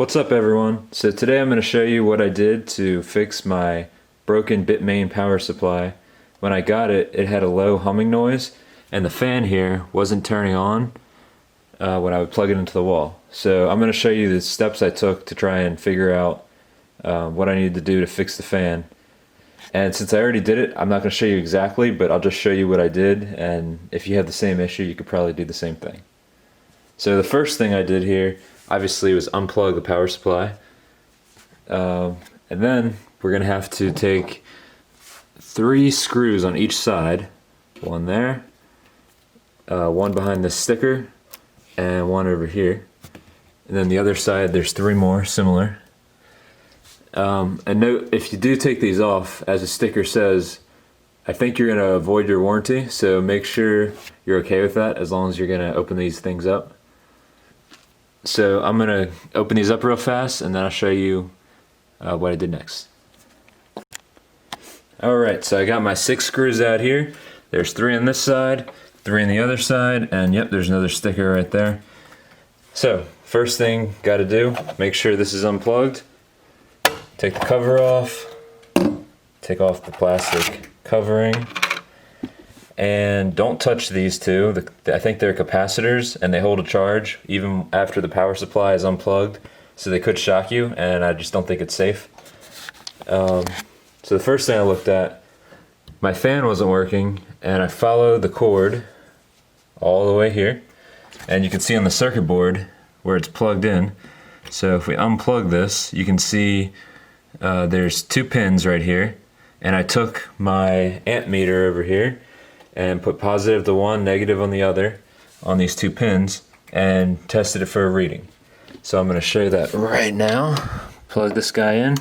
What's up everyone? So today I'm going to show you what I did to fix my broken Bitmain power supply. When I got it, it had a low humming noise and the fan here wasn't turning on when I would plug it into the wall. So I'm going to show you the steps I took to try and figure out what I needed to do to fix the fan. And since I already did it, I'm not going to show you exactly, but I'll just show you what I did, and if you have the same issue, you could probably do the same thing. So the first thing I did here, obviously, was unplug the power supply. And then we're going to have to take 3 screws on each side. One there, one behind this sticker, and one over here. And then the other side, there's 3 more similar. And note, if you do take these off, as the sticker says, I think you're going to avoid your warranty, so make sure you're okay with that as long as you're going to open these things up. So I'm going to open these up real fast and then I'll show you what I did next. Alright, so I got my 6 screws out here. There's 3 on this side, 3 on the other side, and yep, there's another sticker right there. So, first thing got to do, make sure this is unplugged. Take the cover off, take off the plastic covering, and don't touch these two. I think they're capacitors and they hold a charge even after the power supply is unplugged, so they could shock you, and I just don't think it's safe. So the first thing I looked at, my fan wasn't working, and I followed the cord all the way here, and you can see on the circuit board where it's plugged in. So if we unplug this, you can see there's 2 pins right here, and I took my amp meter over here and put positive to one, negative on the other on these 2 pins and tested it for a reading. So I'm going to show you that right now. Plug this guy in.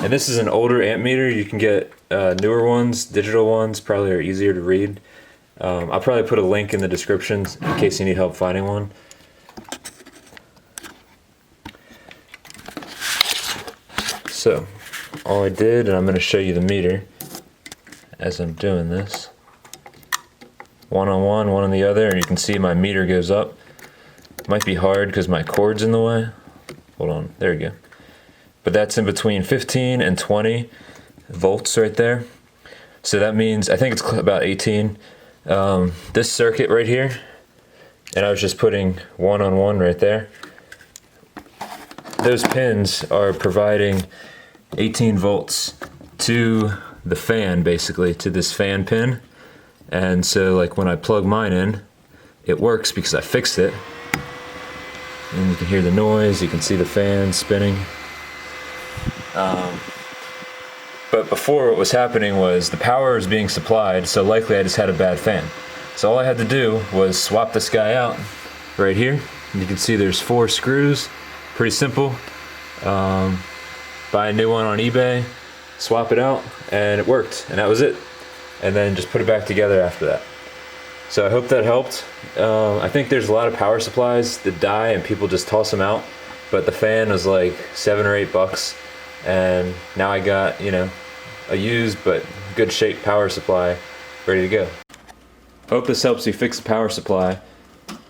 And this is an older amp meter. You can get newer ones, digital ones probably are easier to read. I'll probably put a link in the description in case you need help finding one. So, all I did, and I'm going to show you the meter as I'm doing this. One on one, one on the other, and you can see my meter goes up. Might be hard because my cord's in the way. Hold on, there we go. But that's in between 15 and 20 volts right there. So that means, I think it's about 18. This circuit right here, and I was just putting 1 on 1 right there. Those pins are providing 18 volts to the fan, basically, to this fan pin. And so like when I plug mine in, it works because I fixed it. And you can hear the noise, you can see the fan spinning. But before, what was happening was the power was being supplied, so likely I just had a bad fan. So all I had to do was swap this guy out right here. And you can see there's 4 screws, pretty simple. Buy a new one on eBay, swap it out, and it worked, and that was it. And then just put it back together after that. So I hope that helped. I think there's a lot of power supplies that die and people just toss them out, but the fan was like $7 or $8, and now I got, you know, a used but good shape power supply ready to go. Hope this helps you fix the power supply,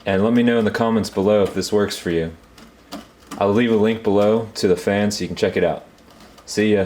and let me know in the comments below if this works for you. I'll leave a link below to the fan so you can check it out. See ya.